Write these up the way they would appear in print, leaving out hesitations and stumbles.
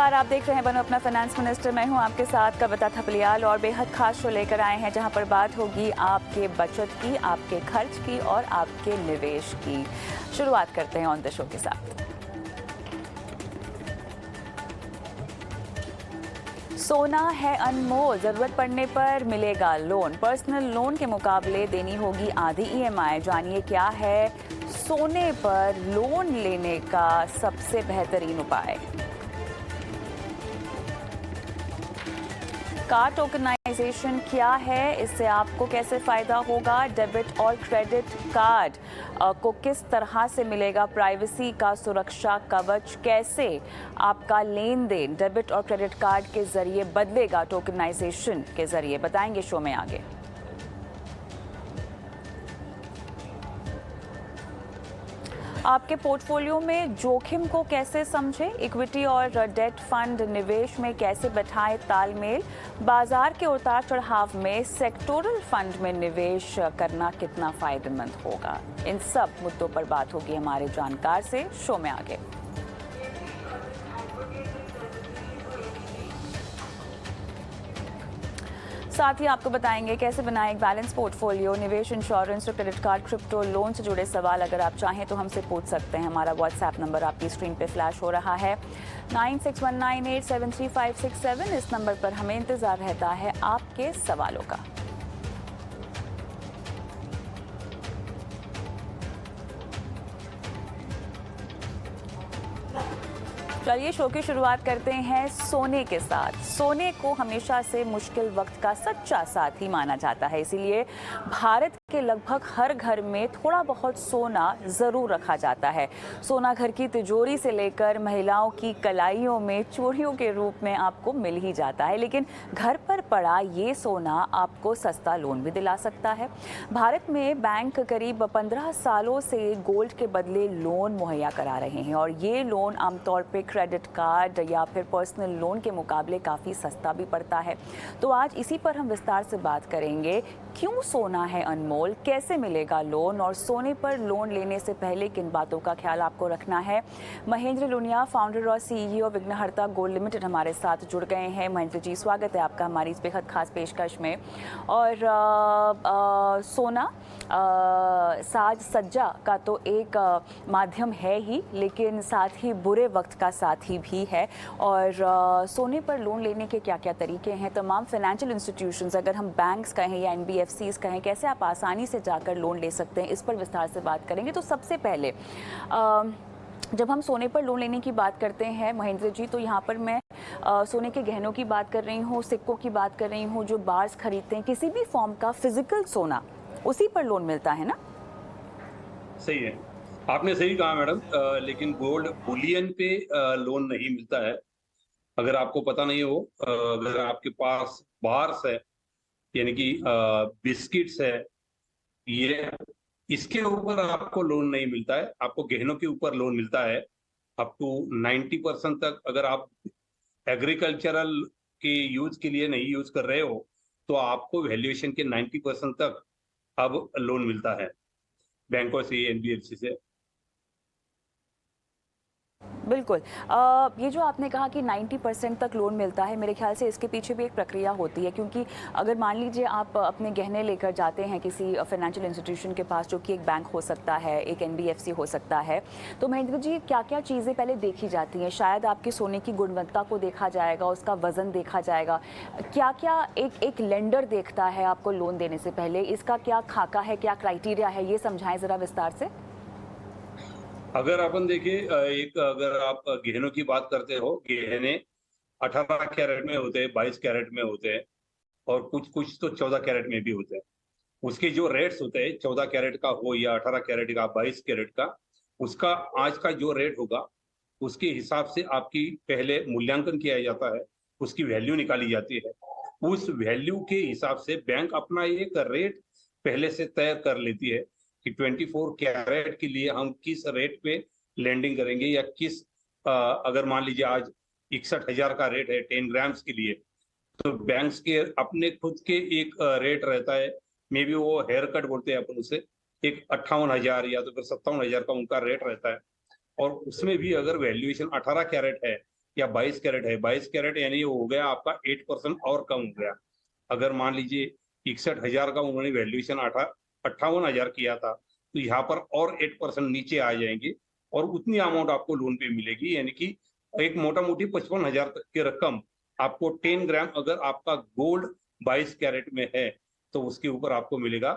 नमस्कार, आप देख रहे हैं बनो अपना फाइनेंस मिनिस्टर। मैं हूं आपके साथ कविता थपलियाल और बेहद खास शो लेकर आए हैं जहां पर बात होगी आपके बचत की, आपके खर्च की और आपके निवेश की। शुरुआत करते हैं ऑन द शो के साथ। सोना है अनमोल, जरूरत पड़ने पर मिलेगा लोन। पर्सनल लोन के मुकाबले देनी होगी आधी ईएमआई। जानिए क्या है सोने पर लोन लेने का सबसे बेहतरीन उपाय। कार्ड टोकनाइजेशन क्या है, इससे आपको कैसे फायदा होगा। डेबिट और क्रेडिट कार्ड को किस तरह से मिलेगा प्राइवेसी का सुरक्षा कवच। कैसे आपका लेन देन डेबिट और क्रेडिट कार्ड के जरिए बदलेगा टोकनाइजेशन के जरिए, बताएंगे शो में आगे। आपके पोर्टफोलियो में जोखिम को कैसे समझें, इक्विटी और डेट फंड निवेश में कैसे बैठाएं तालमेल। बाजार के उतार चढ़ाव में सेक्टोरल फंड में निवेश करना कितना फायदेमंद होगा। इन सब मुद्दों पर बात होगी हमारे जानकार से शो में आगे। साथ ही आपको बताएंगे कैसे बनाएं एक बैलेंस पोर्टफोलियो। निवेश, इंश्योरेंस और क्रेडिट कार्ड, क्रिप्टो, लोन से जुड़े सवाल अगर आप चाहें तो हमसे पूछ सकते हैं। हमारा व्हाट्सएप नंबर आपकी स्क्रीन पे फ्लैश हो रहा है 9619873567। इस नंबर पर हमें इंतजार रहता है आपके सवालों का। चलिए शो की शुरुआत करते हैं सोने के साथ। सोने को हमेशा से मुश्किल वक्त का सच्चा साथी माना जाता है, इसीलिए भारत के लगभग हर घर में थोड़ा बहुत सोना जरूर रखा जाता है। सोना घर की तिजोरी से लेकर महिलाओं की कलाइयों में चूड़ियों के रूप में आपको मिल ही जाता है, लेकिन घर पर पड़ा ये सोना आपको सस्ता लोन भी दिला सकता है। भारत में बैंक करीब 15 सालों से गोल्ड के बदले लोन मुहैया करा रहे हैं और ये लोन आमतौर पर क्रेडिट कार्ड या फिर पर्सनल लोन के मुकाबले काफ़ी सस्ता भी पड़ता है। तो आज इसी पर हम विस्तार से बात करेंगे। क्यों सोना है अनमोल, कैसे मिलेगा लोन और सोने पर लोन लेने से पहले किन बातों का ख्याल आपको रखना है। महेंद्र लुनिया, फाउंडर और सीईओ विघ्नहर्ता गोल्ड लिमिटेड हमारे साथ जुड़ गए हैं। महेंद्र जी, स्वागत है आपका हमारी इस बेहद खास पेशकश में। और सोना साज सज्जा का तो एक माध्यम है ही, लेकिन साथ ही बुरे वक्त का साथी भी है। और सोने पर लोन लेने के क्या क्या तरीके हैं। तमाम फाइनेंशियल इंस्टीट्यूशंस, अगर हम बैंक्स कहें या एनबीएफसीज कहें, कैसे आप आसानी से जाकर लोन ले सकते हैं, इस पर विस्तार से बात करेंगे। तो सबसे पहले जब हम सोने पर लोन लेने की बात करते हैं महेंद्र जी, तो यहाँ पर मैं सोने के गहनों की बात कर रही हूँ, सिक्कों की बात कर रही हूँ, जो बार्स खरीदते हैं, किसी भी फॉर्म का फिजिकल सोना, उसी पर लोन मिलता है ना। सही है, आपने सही कहा मैडम। लेकिन गोल्ड बुलियन पे लोन नहीं मिलता है। अगर आपको पता नहीं हो, अगर आपके पास बार्स है यानी कि बिस्किट्स है, ये इसके ऊपर आपको लोन नहीं मिलता है। आपको गहनों के ऊपर लोन मिलता है अप टू 90% तक। अगर आप एग्रीकल्चरल के यूज के लिए नहीं यूज कर रहे हो तो आपको वैल्यूएशन के 90% तक अब लोन मिलता है बैंकों से, एनबीएफसी से। बिल्कुल। ये जो आपने कहा कि 90% तक लोन मिलता है, मेरे ख्याल से इसके पीछे भी एक प्रक्रिया होती है, क्योंकि अगर मान लीजिए आप अपने गहने लेकर जाते हैं किसी फाइनेंशियल इंस्टीट्यूशन के पास, जो कि एक बैंक हो सकता है, एक एनबीएफसी हो सकता है, तो महेंद्र जी क्या क्या चीज़ें पहले देखी जाती हैं। शायद आपके सोने की गुणवत्ता को देखा जाएगा, उसका वजन देखा जाएगा, क्या क्या एक लेंडर देखता है आपको लोन देने से पहले, इसका क्या खाका है, क्या क्राइटेरिया है, ये समझाएं ज़रा विस्तार से। अगर अपन देखिए, अगर आप गहनों की बात करते हो, गहने 18 कैरेट में होते हैं, 22 कैरेट में होते हैं और कुछ कुछ तो 14 कैरेट में भी होते हैं। उसके जो रेट्स होते हैं, 14 कैरेट का हो या 18 कैरेट का, 22 कैरेट का, उसका आज का जो रेट होगा उसके हिसाब से आपकी पहले मूल्यांकन किया जाता है, उसकी वैल्यू निकाली जाती है। उस वैल्यू के हिसाब से बैंक अपना एक रेट पहले से तय कर लेती है कि 24 कैरेट के लिए हम किस रेट पे लैंडिंग करेंगे, या किस अगर मान लीजिए आज 61,000 का रेट है 10 ग्राम्स के लिए, तो बैंक्स के अपने खुद के एक रेट रहता है। मे बी वो हेयर कट बोलते हैं अपन उसे, एक 58,000 या तो फिर 57,000 का उनका रेट रहता है। और उसमें भी अगर वैल्यूएशन 18 कैरेट है या 22 कैरेट है, 22 कैरेट यानी हो गया आपका 8% और कम हो गया। अगर मान लीजिए 61,000 का उन्होंने वैल्यूएशन 58,000 किया था, तो यहाँ पर और 8% नीचे आ जाएंगे और उतनी अमाउंट आपको लोन पे मिलेगी, यानी कि एक मोटा मोटी 55,000 तक की रकम आपको 10 ग्राम अगर आपका गोल्ड 22 कैरेट में है तो उसके ऊपर आपको मिलेगा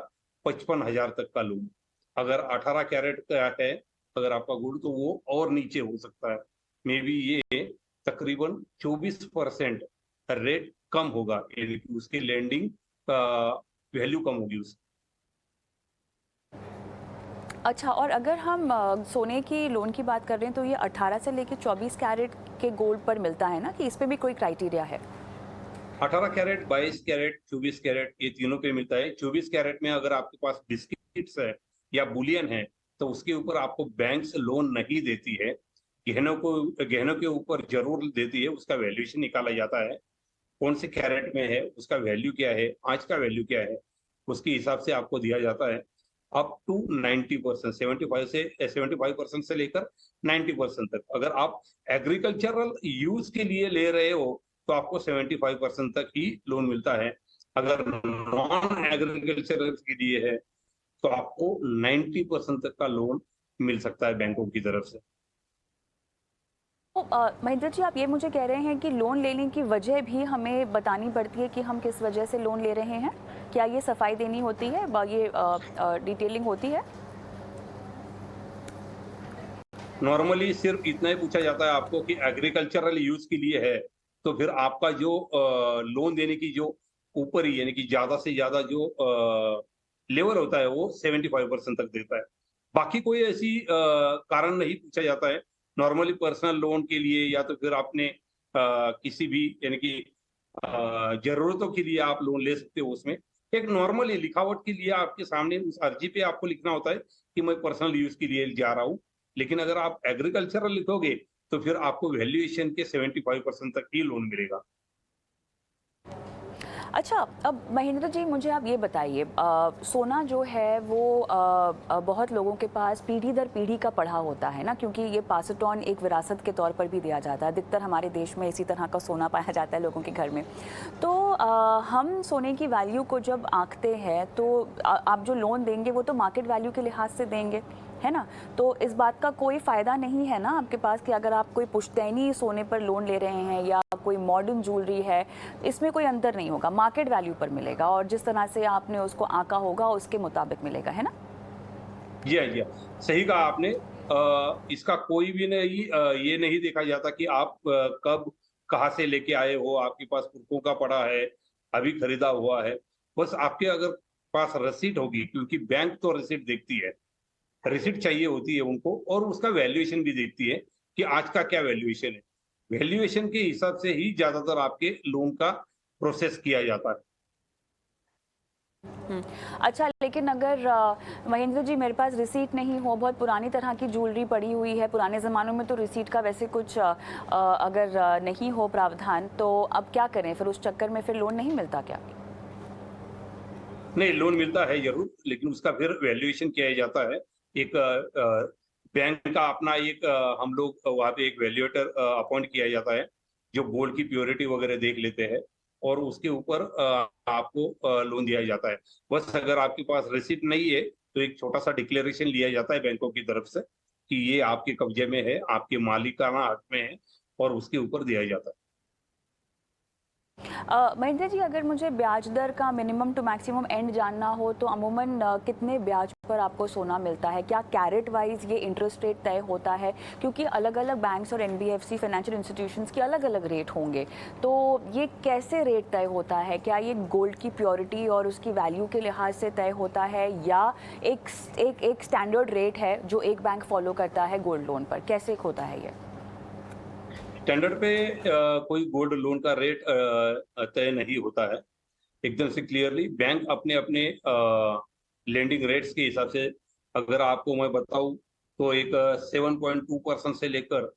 55,000 तक का लोन। अगर 18 कैरेट का है अगर आपका गोल्ड तो वो और नीचे हो सकता है, मे बी ये तकरीबन 24% रेट कम होगा, यानी कि उसकी लैंडिंग वैल्यू कम होगी उसकी। अच्छा, और अगर हम सोने की लोन की बात कर रहे हैं तो ये 18 से लेकर 24 कैरेट के गोल्ड पर मिलता है ना, कि इस पे भी कोई क्राइटेरिया है? 18 कैरेट, 22 कैरेट, 24 कैरेट ये तीनों पे मिलता है। 24 कैरेट में अगर आपके पास बिस्किट्स है या बुलियन है तो उसके ऊपर आपको बैंक से लोन नहीं देती है। गहनों के ऊपर जरूर देती है, उसका वैल्यूएशन निकाला जाता है, कौन से कैरेट में है, उसका वैल्यू क्या है, आज का वैल्यू क्या है, उसके हिसाब से आपको दिया जाता है अप टू 90%, 75% से लेकर 90% तक। अगर आप एग्रीकल्चरल यूज के लिए ले रहे हो तो आपको 75% तक ही लोन मिलता है। अगर नॉन एग्रीकल्चरल के लिए है तो आपको 90% तक का लोन मिल सकता है बैंकों की तरफ से। तो महेंद्र जी, आप ये मुझे कह रहे हैं कि लोन लेने की वजह भी हमें बतानी पड़ती है कि हम किस वजह से लोन ले रहे हैं? क्या ये सफाई देनी होती है, ये डिटेलिंग होती है? नॉर्मली सिर्फ इतना ही पूछा जाता है आपको कि एग्रीकल्चरल यूज के लिए है, तो फिर आपका जो लोन देने की जो ऊपर ही यानी कि ज्यादा से ज्यादा जो लेवल होता है वो 75% तक देता है। बाकी कोई ऐसी कारण नहीं पूछा जाता है। नॉर्मली पर्सनल लोन के लिए या तो फिर आपने किसी भी यानी कि जरूरतों के लिए आप लोन ले सकते हो। उसमें एक नॉर्मली लिखावट के लिए आपके सामने उस अर्जी पे आपको लिखना होता है कि मैं पर्सनल यूज के लिए जा रहा हूँ, लेकिन अगर आप एग्रीकल्चरल लिखोगे तो फिर आपको वैल्यूएशन के 75% तक ही लोन मिलेगा। अच्छा, अब महेंद्र जी मुझे आप ये बताइए, सोना जो है वो बहुत लोगों के पास पीढ़ी दर पीढ़ी का पड़ा होता है ना, क्योंकि ये पास इट ऑन एक विरासत के तौर पर भी दिया जाता है। अधिकतर हमारे देश में इसी तरह का सोना पाया जाता है लोगों के घर में। तो हम सोने की वैल्यू को जब आंकते हैं तो आप जो लोन देंगे वो तो मार्केट वैल्यू के लिहाज से देंगे, है ना? तो इस बात का कोई फ़ायदा नहीं है ना आपके पास कि अगर आप कोई पुश्तैनी सोने पर लोन ले रहे हैं या कोई मॉडर्न ज्वेलरी है, इसमें कोई अंतर नहीं होगा, मार्केट वैल्यू पर मिलेगा और जिस तरह से आपने उसको आंका होगा उसके मुताबिक मिलेगा, है ना? जी हाँ, जी हाँ, सही कहा आपने। इसका कोई भी नहीं ये नहीं देखा जाता कि आप कब कहाँ से लेके आए हो, आपके पास पुरखों का पड़ा है, अभी खरीदा हुआ है। बस आपके अगर पास रसीद होगी, क्योंकि बैंक तो रसीद देखती है, रिसिप्ट चाहिए होती है उनको, और उसका वैल्यूएशन भी देखती है कि आज का क्या वैल्यूएशन है। वैल्यूएशन के हिसाब से ही ज्यादातर आपके लोन का प्रोसेस किया जाता है। अच्छा, लेकिन अगर महेंद्र जी मेरे पास रिसीट नहीं हो, बहुत पुरानी तरह की ज्वेलरी पड़ी हुई है, पुराने ज़मानों में तो रिसीट का वैसे कुछ अगर नहीं हो प्रावधान, तो अब क्या करें? फिर उस चक्कर में फिर लोन नहीं मिलता क्या? नहीं, लोन मिलता है जरूर, लेकिन उसका फिर वैल्यूएशन किया जाता है। एक बैंक का अपना एक हम लोग वहाँ पे एक वैल्यूएटर अपॉइंट किया जाता है जो गोल्ड की प्योरिटी वगैरह देख लेते हैं और उसके ऊपर आपको लोन दिया जाता है। बस अगर आपके पास रिसिप्ट नहीं है तो एक छोटा सा डिक्लेरेशन लिया जाता है बैंकों की तरफ से कि ये आपके कब्जे में है, आपके मालिकाना हक में है, और उसके ऊपर दिया जाता है। महेंद्र जी, अगर मुझे ब्याज दर का मिनिमम टू मैक्सिमम एंड जानना हो तो अमूमन कितने ब्याज पर आपको सोना मिलता है? क्या कैरेट वाइज ये इंटरेस्ट रेट तय होता है? क्योंकि अलग अलग बैंक्स और एनबीएफसी फाइनेंशियल इंस्टीट्यूशंस के अलग अलग रेट होंगे, तो ये कैसे रेट तय होता है? क्या ये गोल्ड की प्योरिटी और उसकी वैल्यू के लिहाज से तय होता है या एक स्टैंडर्ड रेट है जो एक बैंक फॉलो करता है गोल्ड लोन पर? कैसे होता है ये? स्टैंडर्ड पे कोई गोल्ड लोन का रेट तय नहीं होता है। एकदम से क्लियरली बैंक अपने अपने लेंडिंग रेट्स के हिसाब से, अगर आपको मैं बताऊं तो एक 7.2% से लेकर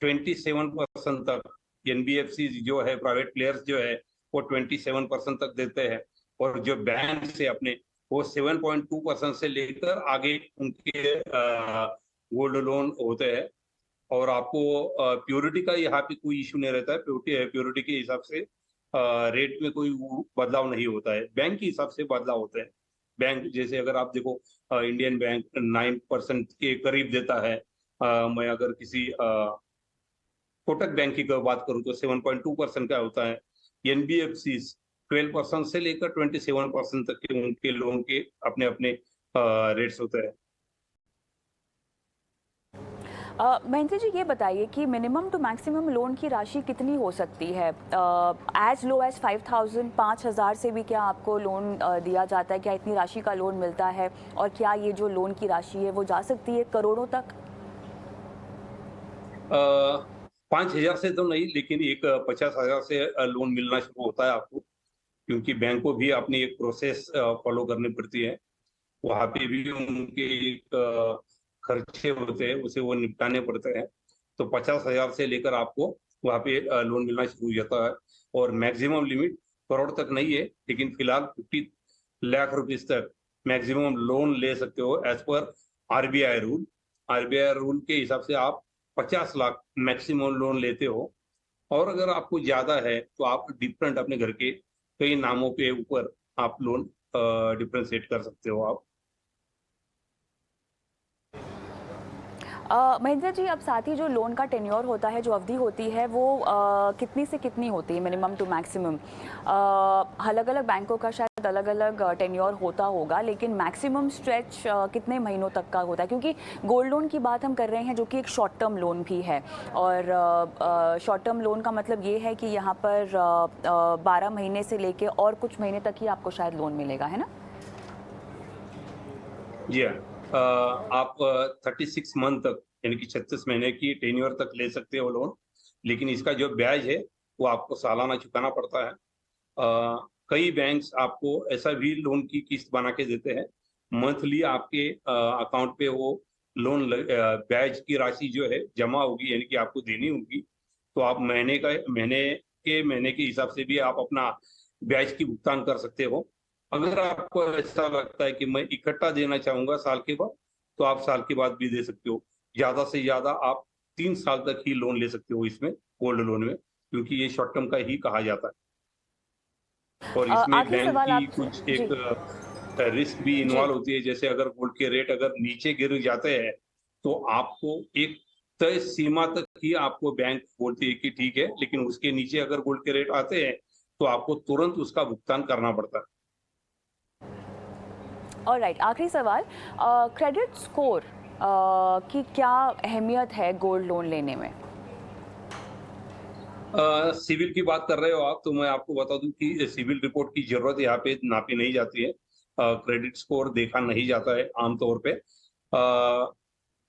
27% तक एनबीएफसी जो है, प्राइवेट प्लेयर्स जो है वो 27% तक देते हैं, और जो बैंक से अपने वो 7.2% से लेकर आगे उनके गोल्ड लोन होते हैं। और आपको प्योरिटी का यहाँ पे कोई इश्यू नहीं रहता है। प्योरिटी के हिसाब से रेट में कोई बदलाव नहीं होता है, बैंक के हिसाब से बदलाव होता है। बैंक जैसे अगर आप देखो, इंडियन बैंक 9% के करीब देता है। मैं अगर किसी कोटक बैंक की बात करूं तो 7.2% का होता है। एनबीएफसी 12% से लेकर 27% तक के उनके लोन के अपने अपने रेट्स होते हैं। महेंद्र जी, ये बताइए कि मिनिमम टू मैक्सिमम लोन की राशि कितनी हो सकती है? एज लो एज 5,000, 5,000 से भी क्या आपको लोन दिया जाता है? क्या इतनी राशि का लोन मिलता है? और क्या ये जो लोन की राशि है वो जा सकती है करोड़ों तक? 5,000 से तो नहीं, लेकिन एक 50,000 से लोन मिलना शुरू होता है आपको, क्योंकि बैंक को भी अपनी एक प्रोसेस फॉलो करनी पड़ती है। वहाँ पे भी उनके एक खर्चे होते हैं, उसे वो निपटाने पड़ते हैं। तो 50,000 से लेकर आपको वहाँ पे लोन मिलना शुरू हो जाता है। और मैक्सिमम लिमिट करोड़ तक नहीं है, लेकिन फिलहाल 50 लाख रुपीस तक मैक्सिमम लोन ले सकते हो as per RBI rule. RBI rule के हिसाब से आप 50 लाख मैक्सिमम लोन लेते हो। और अगर आपको ज्यादा है तो आप डिफरेंट अपने घर के कई नामों के ऊपर आप लोन डिफरेंशिएट कर सकते हो आप। महेंद्र जी, अब साथ ही जो लोन का टेन्योर होता है, जो अवधि होती है, वो कितनी से कितनी होती है, मिनिमम टू मैक्सिमम? अलग अलग बैंकों का शायद अलग अलग टेन्योर होता होगा, लेकिन मैक्सिमम स्ट्रेच कितने महीनों तक का होता है? क्योंकि गोल्ड लोन की बात हम कर रहे हैं, जो कि एक शॉर्ट टर्म लोन भी है। और शॉर्ट टर्म लोन का मतलब ये है कि यहाँ पर 12 महीने से लेके और कुछ महीने तक ही आपको शायद लोन मिलेगा, है ना? जी हाँ। आप 36 मंथ तक, यानी कि 36 महीने की टेन्योर तक ले सकते हो लोन, लेकिन इसका जो ब्याज है वो आपको सालाना चुकाना पड़ता है। कई बैंक्स आपको ऐसा भी लोन की किस्त बना के देते हैं, मंथली आपके अकाउंट पे वो लोन ब्याज की राशि जो है जमा होगी, यानी कि आपको देनी होगी। तो आप महीने के हिसाब से भी आप अपना ब्याज की भुगतान कर सकते हो। अगर आपको ऐसा लगता है कि मैं इकट्ठा देना चाहूंगा साल के बाद, तो आप साल के बाद भी दे सकते हो। ज्यादा से ज्यादा आप 3 साल तक ही लोन ले सकते हो इसमें, गोल्ड लोन में, क्योंकि ये शॉर्ट टर्म का ही कहा जाता है। और इसमें आखिरी बैंक सवाल की आपसे कुछ जी। एक रिस्क भी जी। इन्वॉल्व होती है। जैसे अगर गोल्ड के रेट अगर नीचे गिर जाते हैं, तो आपको एक तय सीमा तक ही आपको बैंक बोलती है कि ठीक है, लेकिन उसके नीचे अगर गोल्ड के रेट आते हैं तो आपको तुरंत उसका भुगतान करना पड़ता है। ऑलराइट, आखिरी सवाल, क्रेडिट स्कोर की क्या अहमियत है गोल्ड लोन लेने में? सिविल की बात कर रहे हो आप, तो मैं आपको बता दूं कि सिविल रिपोर्ट की जरूरत यहाँ पे नापी नहीं जाती है। क्रेडिट स्कोर देखा नहीं जाता है आमतौर पे।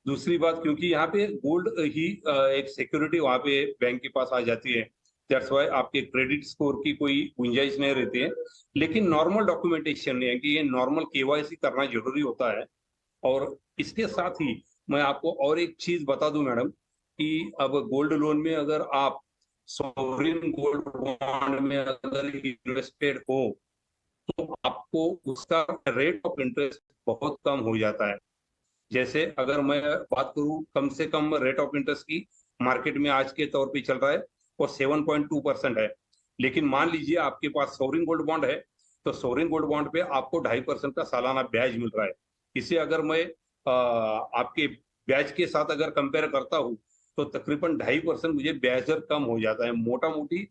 दूसरी बात, क्योंकि यहाँ पे गोल्ड ही एक सिक्योरिटी वहाँ पे बैंक के पास आ जाती है, दैट्स वाई आपके क्रेडिट स्कोर की कोई गुंजाइश नहीं रहती है। लेकिन नॉर्मल डॉक्यूमेंटेशन है कि ये नॉर्मल केवाईसी करना जरूरी होता है। और इसके साथ ही मैं आपको और एक चीज बता दूं मैडम, कि अब गोल्ड लोन में अगर आप सॉवरिन गोल्ड बॉन्ड में अगर इन्वेस्टेड हो, तो आपको उसका रेट ऑफ इंटरेस्ट बहुत कम हो जाता है। जैसे अगर मैं बात करूं, कम से कम रेट ऑफ इंटरेस्ट की मार्केट में आज के तौर पे चल रहा है वो 7.2% है। लेकिन मान लीजिए आपके पास सोवरिन गोल्ड बॉन्ड है, तो सोवरिन गोल्ड बॉन्ड पे आपको 2.5% का सालाना ब्याज मिल रहा है। इसे अगर मैं आपके ब्याज के साथ अगर कंपेयर करता हूँ, तो तकरीबन 2.5% मुझे ब्याज दर कम हो जाता है। मोटा मोटी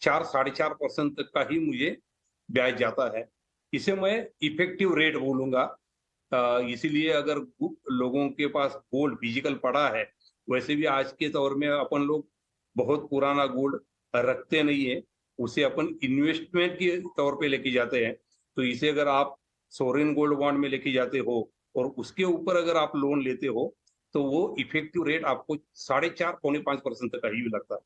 4-4.5% तक का ही मुझे ब्याज जाता है। इसे मैं इफेक्टिव रेट बोलूंगा। इसीलिए अगर लोगों के पास गोल्ड फिजिकल पड़ा है, वैसे भी आज के दौर में अपन लोग बहुत पुराना गोल्ड रखते नहीं है, उसे अपन इन्वेस्टमेंट के तौर पे लेके जाते हैं। तो इसे अगर आप सोवरिन गोल्ड बॉन्ड में लेके जाते हो और उसके ऊपर अगर आप लोन लेते हो, तो वो इफेक्टिव रेट आपको 4.5-5% तक का ही लगता है।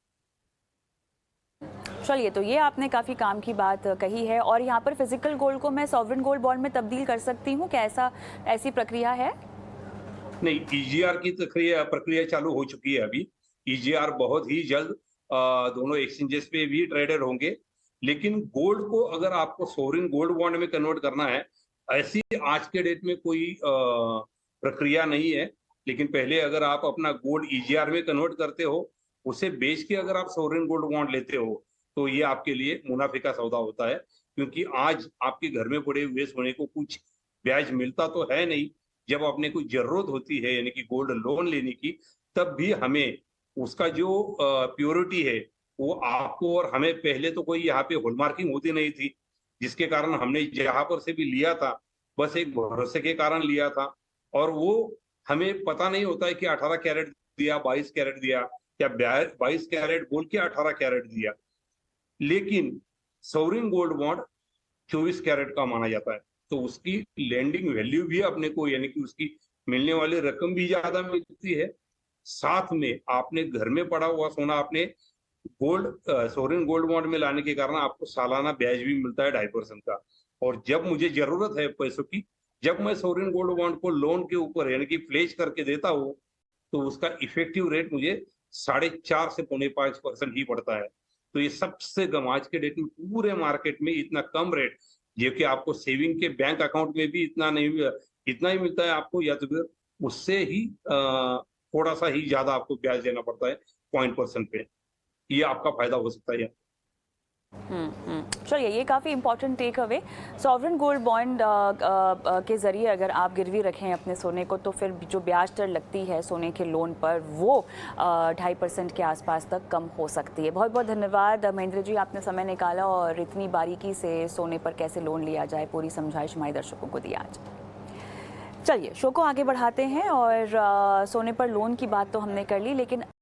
चलिए, तो ये आपने काफ़ी काम की बात कही है। और यहाँ पर फिजिकल गोल्ड को मैं सॉवरिन गोल्ड बॉन्ड में तब्दील कर सकती हूँ क्या? ऐसी प्रक्रिया है? नहीं, ईजीआर की प्रक्रिया चालू हो चुकी है अभी। ईजीआर बहुत ही जल्द दोनों एक्सचेंजेस पे भी ट्रेडेड होंगे। लेकिन गोल्ड को अगर आपको सोवरिन गोल्ड बॉन्ड में कन्वर्ट करना है, ऐसी आज के डेट में कोई प्रक्रिया नहीं है। लेकिन पहले अगर आप अपना गोल्ड ईजीआर में कन्वर्ट करते हो, उसे बेच के अगर आप सोवरेन गोल्ड बॉन्ड लेते हो, तो ये आपके लिए मुनाफे का सौदा होता है। क्योंकि आज आपके घर में पड़े हुए सोने को कुछ ब्याज मिलता तो है नहीं। जब आपने कोई ज़रूरत होती है यानी कि गोल्ड लोन लेने की, तब भी हमें उसका जो प्योरिटी है, वो आपको और हमें पहले तो कोई यहाँ पे हॉलमार्किंग होती नहीं थी, जिसके कारण हमने जहाँ पर से भी लिया था, बस एक भरोसे के कारण लिया था। और वो हमें पता नहीं होता है कि 18 कैरेट दिया, 22 कैरेट दिया या 22 कैरेट बोल के 18 कैरेट दिया। लेकिन सोवरेन गोल्ड बॉन्ड 24 कैरेट का माना जाता है, तो उसकी लैंडिंग वैल्यू भी अपने को यानी कि उसकी मिलने वाली रकम भी ज्यादा मिलती है। साथ में आपने घर में पड़ा हुआ सोना आपने गोल्ड सोवरेन गोल्ड बॉन्ड में लाने के कारण आपको सालाना ब्याज भी मिलता है 2.5% का। और जब मुझे जरूरत है पैसों की, जब मैं सोवरेन गोल्ड बॉन्ड को लोन के ऊपर यानी कि प्लेज करके देता हूँ, तो उसका इफेक्टिव रेट मुझे 4.5 से 5.5% ही पड़ता है। तो ये सबसे कम आज के डेट में पूरे मार्केट में इतना कम रेट, जो कि आपको सेविंग के बैंक अकाउंट में भी इतना नहीं, इतना ही मिलता है आपको, या तो फिर उससे ही थोड़ा सा ही ज्यादा आपको ब्याज देना पड़ता है 0.% पे। ये आपका फायदा हो सकता है। चलिए, ये काफ़ी important take away. Sovereign gold bond के ज़रिए अगर आप गिरवी रखें अपने सोने को, तो फिर जो ब्याज दर लगती है सोने के लोन पर, वो 2.5% के आसपास तक कम हो सकती है। बहुत बहुत धन्यवाद महेंद्र जी, आपने समय निकाला और इतनी बारीकी से सोने पर कैसे लोन लिया जाए पूरी समझाइश हमारे दर्शकों को दी आज। चलिए, शो को आगे बढ़ाते हैं और सोने पर लोन की बात तो हमने कर ली, लेकिन